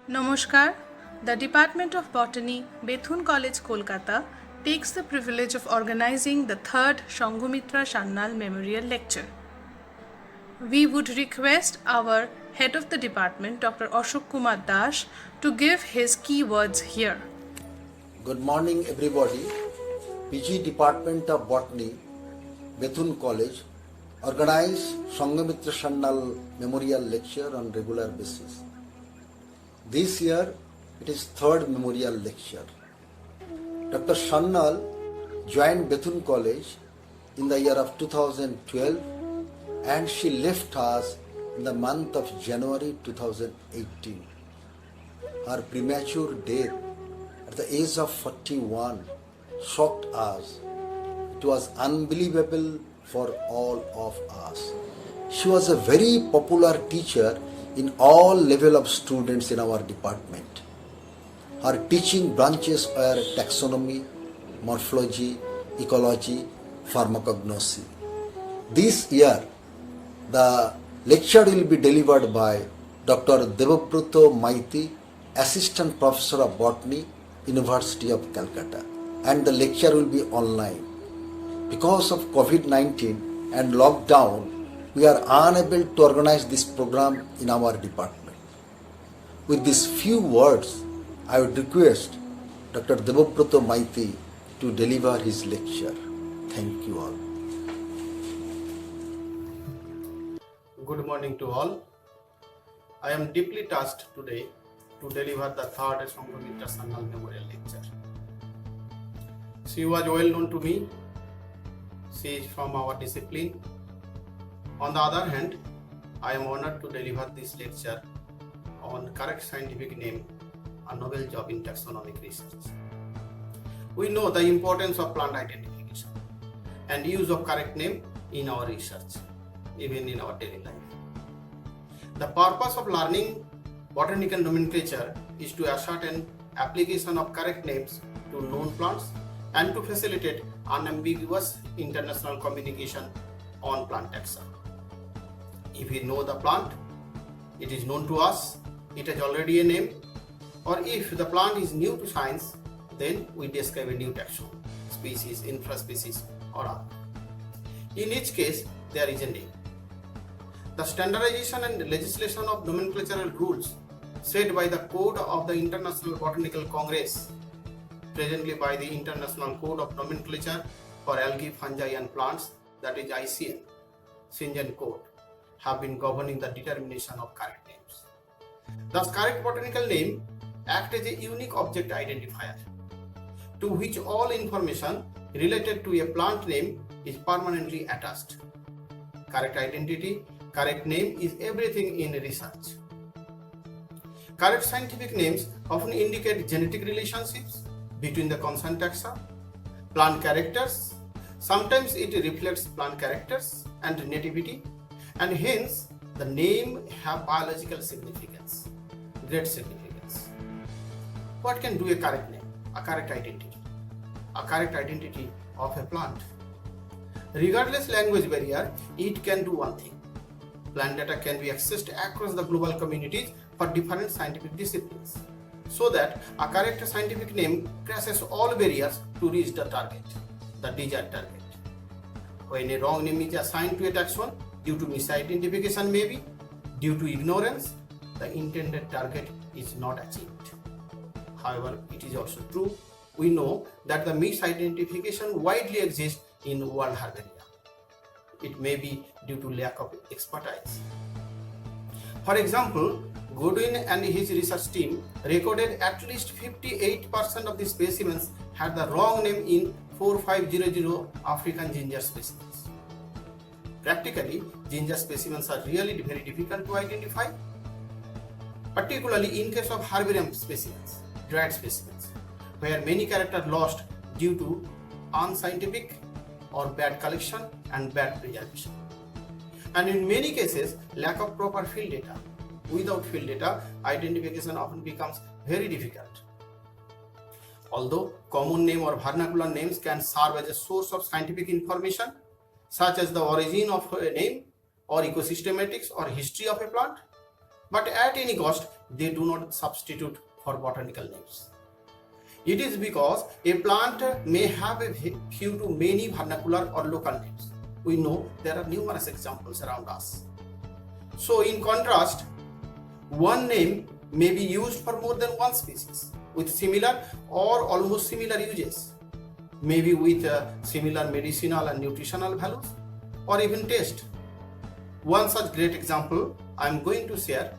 Namaskar. The Department of Botany, Bethune College, Kolkata, takes the privilege of organizing the third Shangumitra Sannal Memorial Lecture. We would request our head of the department, Dr. Ashok Kumar Das, to give his key words here. Good morning, everybody. PG Department of Botany, Bethune College, organize Shangumitra Sannal Memorial Lecture on regular basis. This year, it is third memorial lecture. Dr. Sannal joined Bethune College in the year of 2012 and she left us in the month of January 2018. Her premature death at the age of 41 shocked us. It was unbelievable for all of us. She was a very popular teacher in all level of students in our department. Her teaching branches were taxonomy, morphology, ecology, pharmacognosy. This year, the lecture will be delivered by Dr. Debabrata Maiti, Assistant Professor of Botany, University of Calcutta, and the lecture will be online. Because of COVID-19 and lockdown, we are unable to organize this program in our department. With these few words, I would request Dr. Debabrata Maiti to deliver his lecture. Thank you all. Good morning to all. I am deeply touched today to deliver the third Shangumitra Sannal Memorial Lecture. She was well known to me. She is from our discipline. On the other hand, I am honored to deliver this lecture on correct scientific name, a novel job in taxonomic research. We know the importance of plant identification and use of correct name in our research, even in our daily life. The purpose of learning botanical nomenclature is to ascertain application of correct names to known plants and to facilitate unambiguous international communication on plant taxa. If we know the plant, it is known to us, it has already a name, or if the plant is new to science, then we describe a new taxon, species, infraspecies, or other. In each case, there is a name. The standardization and legislation of nomenclatural rules set by the Code of the International Botanical Congress, presently by the International Code of Nomenclature for Algae, Fungi and Plants, that is ICN, Shenzhen Code, have been governing the determination of correct names. Thus, correct botanical name acts as a unique object identifier to which all information related to a plant name is permanently attached. Correct identity, correct name is everything in research. Correct scientific names often indicate genetic relationships between the concerned taxa, plant characters. Sometimes it reflects plant characters and nativity, and hence the name have biological significance, great significance. What can do a correct name, a correct identity? A correct identity of a plant. Regardless language barrier, it can do one thing. Plant data can be accessed across the global communities for different scientific disciplines, so that a correct scientific name crosses all barriers to reach the target, the desired target. When a wrong name is assigned to a taxon due to misidentification, maybe due to ignorance, the intended target is not achieved. However, it is also true, we know that the misidentification widely exists in world herbaria. It may be due to lack of expertise. For example, Goodwin and his research team recorded at least 58% of the specimens had the wrong name in 4500 African ginger specimens. Practically, ginger specimens are really very difficult to identify, particularly in case of herbarium specimens, dried specimens, where many characters lost due to unscientific or bad collection and bad preservation. And in many cases, lack of proper field data. Without field data, identification often becomes very difficult. Although common name or vernacular names can serve as a source of scientific information, such as the origin of a name or ecosystematics or history of a plant, but at any cost, they do not substitute for botanical names. It is because a plant may have a few to many vernacular or local names. We know there are numerous examples around us. So in contrast, one name may be used for more than one species with similar or almost similar uses, maybe with similar medicinal and nutritional values or even taste. One such great example I am going to share,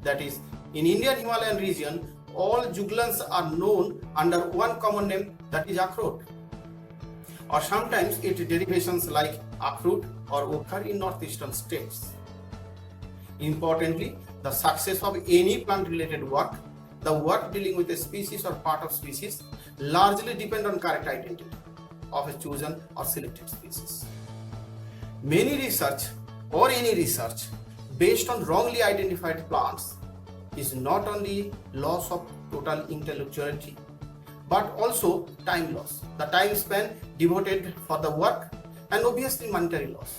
that is, in Indian Himalayan region, all juglans are known under one common name, that is akhrot, or sometimes its derivations like akhroot or okhar in northeastern states. Importantly, the success of any plant related work, the work dealing with a species or part of species, largely depend on correct identity of a chosen or selected species. Many research or any research based on wrongly identified plants is not only loss of total intellectuality but also time loss, the time span devoted for the work, and obviously monetary loss.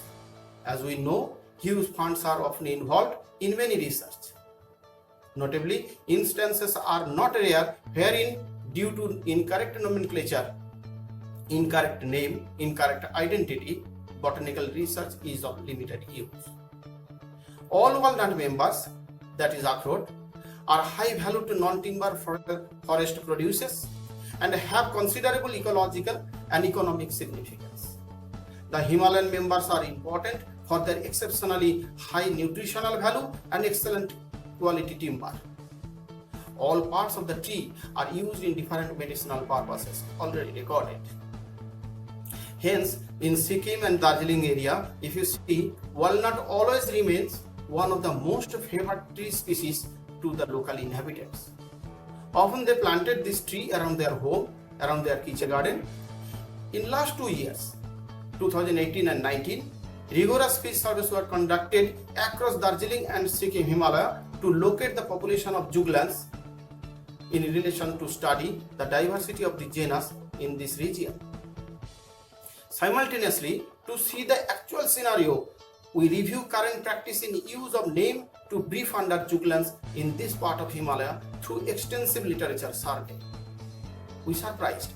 As we know, huge funds are often involved in many research. Notably, instances are not rare wherein due to incorrect nomenclature, incorrect name, incorrect identity, botanical research is of limited use. All walnut members, that is akhrot, are high value to non-timber forest producers and have considerable ecological and economic significance. The Himalayan members are important for their exceptionally high nutritional value and excellent quality timber. All parts of the tree are used in different medicinal purposes already recorded. Hence, in Sikkim and Darjeeling area, if you see, walnut always remains one of the most favored tree species to the local inhabitants. Often they planted this tree around their home, around their kitchen garden. In last 2 years, 2018 and 19, rigorous field surveys were conducted across Darjeeling and Sikkim Himalaya to locate the population of juglans in relation to study the diversity of the genus in this region. Simultaneously, to see the actual scenario, we review current practice in use of name to brief under juglans in this part of Himalaya through extensive literature survey. We surprised,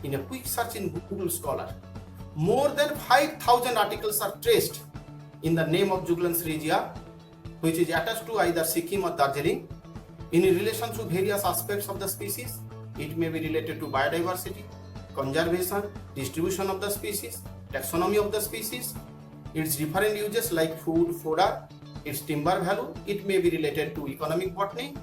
in a quick search in Google Scholar, more than 5,000 articles are traced in the name of Juglans regia, which is attached to either Sikkim or Darjeeling, in relation to various aspects of the species. It may be related to biodiversity, conservation, distribution of the species, taxonomy of the species, its different uses like food, fodder, its timber value. It may be related to economic botany,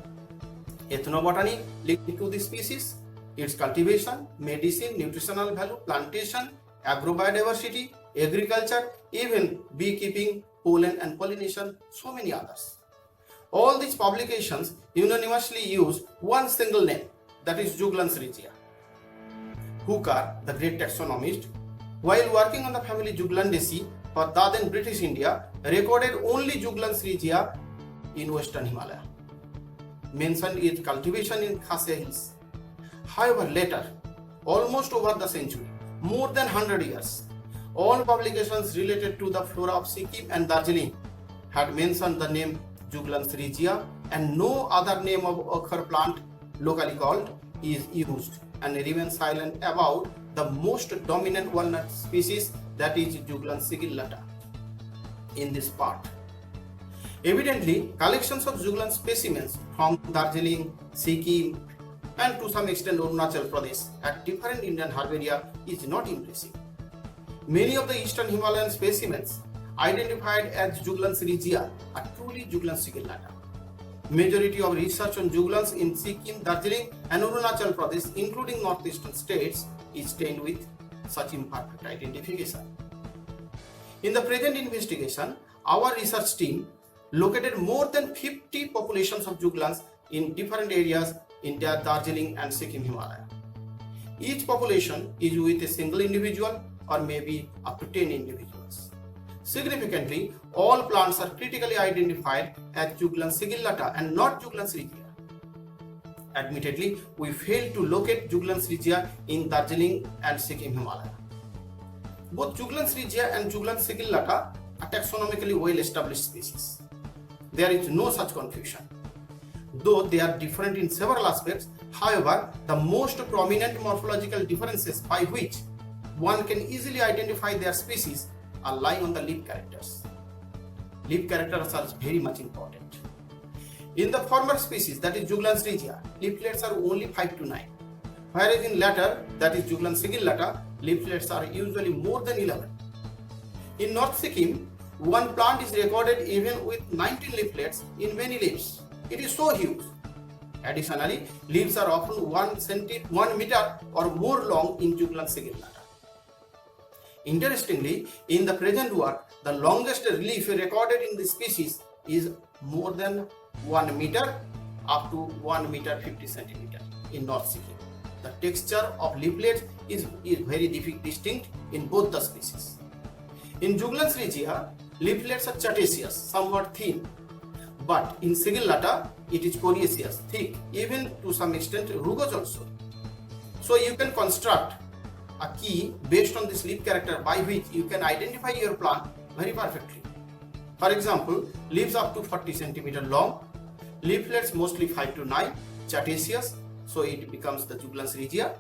ethnobotany linked to the species, its cultivation, medicine, nutritional value, plantation, agrobiodiversity, agriculture, even beekeeping, pollen and pollination, so many others. All these publications unanimously use one single name, that is Juglans regia. Hooker, the great taxonomist, while working on the family Juglandaceae for then British India, recorded only Juglans regia in Western Himalaya, mentioned its cultivation in Khasya Hills. However, later, almost over the century, more than 100 years, all publications related to the flora of Sikkim and Darjeeling had mentioned the name Juglans regia, and no other name of okhar plant locally called is used, and remain silent about the most dominant walnut species, that is Juglans sigillata in this part. Evidently, collections of Juglans specimens from Darjeeling, Sikkim and to some extent Arunachal Pradesh at different Indian herbaria is not impressive. Many of the eastern Himalayan specimens identified as Juglans regia are truly Juglans sigillata. Majority of research on Juglans in Sikkim, Darjeeling and Arunachal Pradesh, including northeastern states, is stained with such imperfect identification. In the present investigation, our research team located more than 50 populations of Juglans in different areas in Darjeeling and Sikkim Himalaya. Each population is with a single individual or maybe up to 10 individuals. Significantly, all plants are critically identified as Juglans sigillata and not Juglans regia. Admittedly, we failed to locate Juglans regia in Darjeeling and Sikkim Himalaya. Both Juglans regia and Juglans sigillata are taxonomically well-established species. There is no such confusion. Though they are different in several aspects, however, the most prominent morphological differences by which one can easily identify their species are lying on the leaf characters. Leaf characters are very much important. In the former species, that is Juglans regia, leaflets are only 5 to 9, whereas in latter, that is Juglans sigillata, leaflets are usually more than 11. In North Sikkim, one plant is recorded even with 19 leaflets in many leaves. It is so huge. Additionally, leaves are often 1 meter or more long in Juglans sigillata. Interestingly, in the present work, the longest leaf recorded in this species is more than 1 meter up to 1 meter 50 centimeter in North Sikkim. The texture of leaflets is very distinct in both the species. In Juglans regia, leaflets are chataceous, somewhat thin, but in sigillata, it is coriaceous, thick, even to some extent rugose also. So you can construct a key based on this leaf character by which you can identify your plant very perfectly. For example, leaves up to 40 centimeter long, leaflets mostly 5 to 9, chataceous, so it becomes the Juglans regia.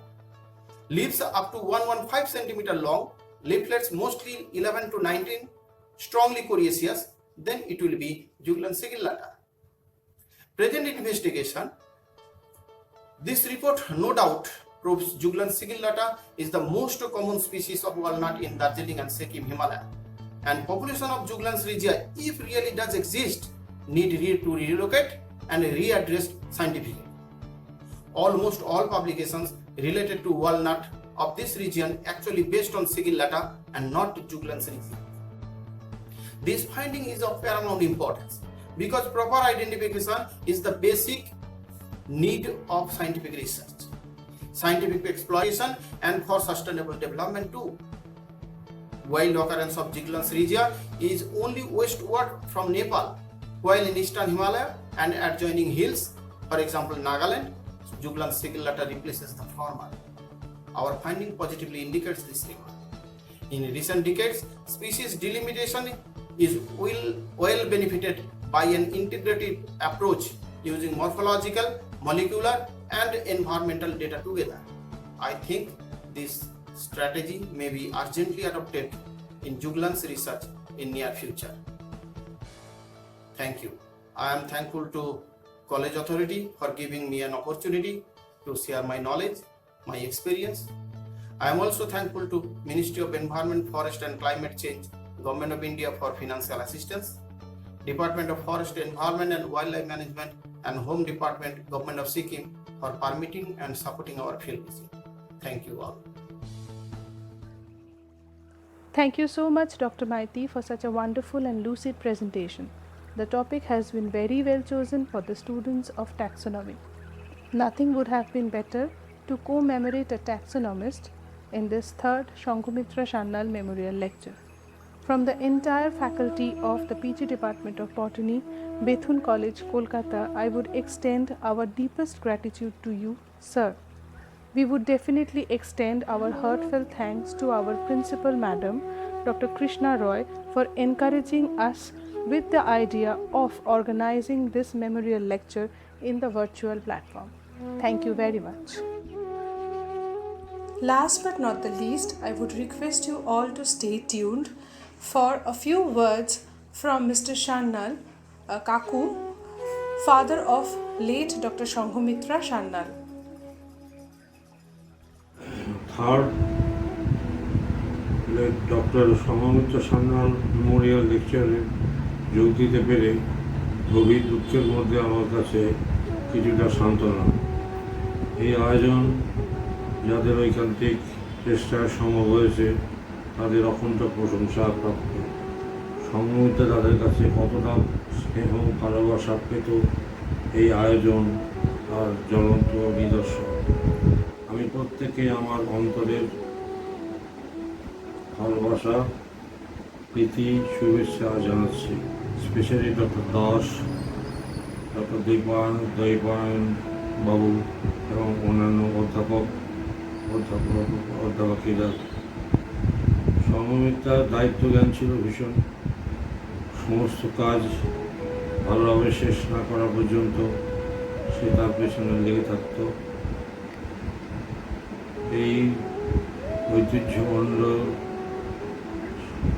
Leaves up to 115 centimeter long, leaflets mostly 11 to 19, strongly coriaceous, then it will be Juglans sigillata. Present investigation, this report no doubt proves Juglans sigillata is the most common species of walnut in Darjeeling and Sikkim Himalaya, and population of Juglans regia, if really does exist, need to relocate and readdressed scientifically. Almost all publications related to walnut of this region actually based on sigillata and not Juglans regia. This finding is of paramount importance because proper identification is the basic need of scientific research, scientific exploration, and for sustainable development too. Wild occurrence of Juglans regia is only westward from Nepal, while in eastern Himalaya and adjoining hills, for example Nagaland, Juglans sigillata replaces the former. Our finding positively indicates this remark. In recent decades, species delimitation is well benefited by an integrated approach using morphological, molecular, and environmental data together. I think this strategy may be urgently adopted in Juglans research in near future. Thank you. I am thankful to College Authority for giving me an opportunity to share my knowledge, my experience. I am also thankful to Ministry of Environment, Forest and Climate Change, Government of India for financial assistance, Department of Forest, Environment and Wildlife Management and Home Department, Government of Sikkim for permitting and supporting our field visit. Thank you all. Thank you so much, Dr. Maiti, for such a wonderful and lucid presentation. The topic has been very well chosen for the students of taxonomy. Nothing would have been better to commemorate a taxonomist in this third Shangumitra Sannal Memorial Lecture. From the entire faculty of the PG Department of Botany, Bethune College, Kolkata, I would extend our deepest gratitude to you, sir. We would definitely extend our heartfelt thanks to our Principal Madam, Dr. Krishna Roy, for encouraging us with the idea of organizing this memorial lecture in the virtual platform. Thank you very much. Last but not the least, I would request you all to stay tuned for a few words from Mr. Sannal, Kaku, father of late Dr. Shangumitra Sannal. Third, late Dr. Shangumitra Sannal Memorial Lecture যোগ দিতে পেরে গভীর দুঃখের মধ্যে আমার কাছে কিছুটা সান্ত্বনা। এই আয়োজন যাদের ঐকান্তিক চেষ্টায় সম্ভব হয়েছে তাদের অখণ্ড প্রশংসা প্রাপ্য। সংগমিতা তাদের কাছে কতটা স্নেহ ভালোবাসা পেত এই আয়োজন আর জ্বলন্ত নিদর্শন। আমি প্রত্যেকে আমার অন্তরের ভালোবাসা প্রীতি শুভেচ্ছা জানাচ্ছি। Specially doctor Das, doctor Dwaipayan বাবু এবং অন্যান্য অধ্যাপকেরা। সঙ্ঘমিত্রার দায়িত্ব জ্ঞান ছিল ভীষণ। সমস্ত কাজ ভালোভাবে শেষ না করা পর্যন্ত সে তার পেছনে লেগে থাকত। এই ঐতিহ্যমণ্ড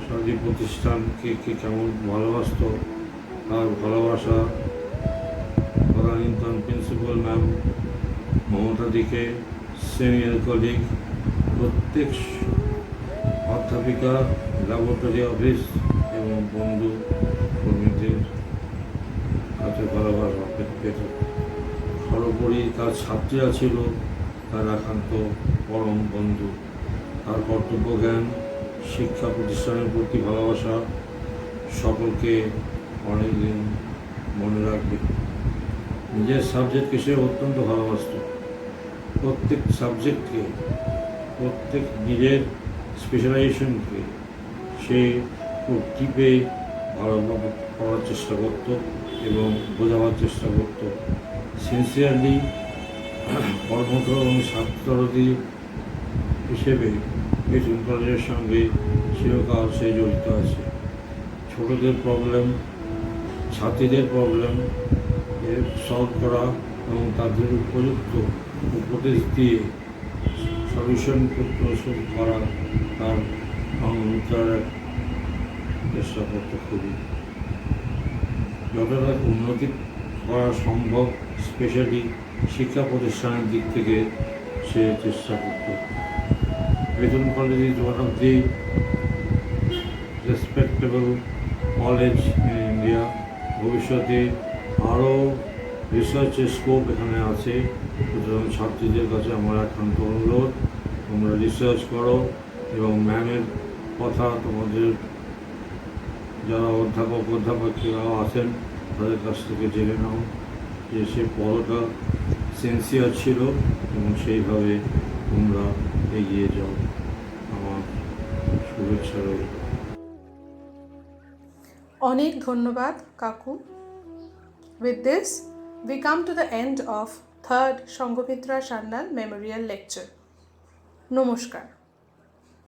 সাদী প্রতিষ্ঠানকে কেমন ভালোবাসত, তার ভালোবাসা তদানীন্তন প্রিন্সিপাল ম্যাম মমতাদিকে, সিনিয়র কলিগ, প্রত্যেক অধ্যাপিকা, ল্যাবরেটরি অফিস এবং বন্ধু কর্মীদের কাছে ভালোবাসা পেত। সর্বোপরি তার ছাত্রীরা ছিল তার একান্ত পরম বন্ধু। তার কর্তব্য জ্ঞান, শিক্ষা প্রতিষ্ঠানের প্রতি ভালোবাসা সকলকে অনেকদিন মনে রাখবে। নিজের সাবজেক্টকে সে অত্যন্ত ভালোবাসত। প্রত্যেক সাবজেক্টকে, প্রত্যেক নিজের স্পেশালাইজেশনকে সে খুব টিপে ভালোভাবে পড়ার চেষ্টা করত এবং বোঝাবার চেষ্টা করত। সিনসিয়ারলি কর্মঠ এবং ছাত্রদী হিসেবে বেথুন কলেজের সঙ্গে চিরকাল সে জড়িত আছে। ছোটদের প্রবলেম, ছাত্রীদের প্রবলেম এর সলভ করা এবং তাদের উপযুক্ত উপদেশ দিয়ে সলিউশন প্রস্তুত করা তার সঙ্ঘমিত্রার চেষ্টা করতে খুবই। যতটা উন্নতি করা সম্ভব স্পেশালি শিক্ষা প্রতিষ্ঠানের দিক থেকে সে চেষ্টা করত। Bethune college is one of the respectable college in India. ভবিষ্যতে আরও রিসার্চের স্কোপ এখানে আছে। সুতরাং ছাত্রীদের কাছে আমার একান্ত অনুরোধ, তোমরা রিসার্চ করো এবং ম্যামের কথা তোমাদের যারা অধ্যাপকেরাও আছেন তাদের কাছ থেকে জেনে নাও যে সে পড়াটা সিনসিয়ার ছিল এবং সেইভাবে তোমরা এগিয়ে যাও। আমার শুভেচ্ছা রইল। অনেক ধন্যবাদ কাকু। With this, we come to the end of 3rd Sanghamitra Sannal Memorial Lecture. নমস্কার।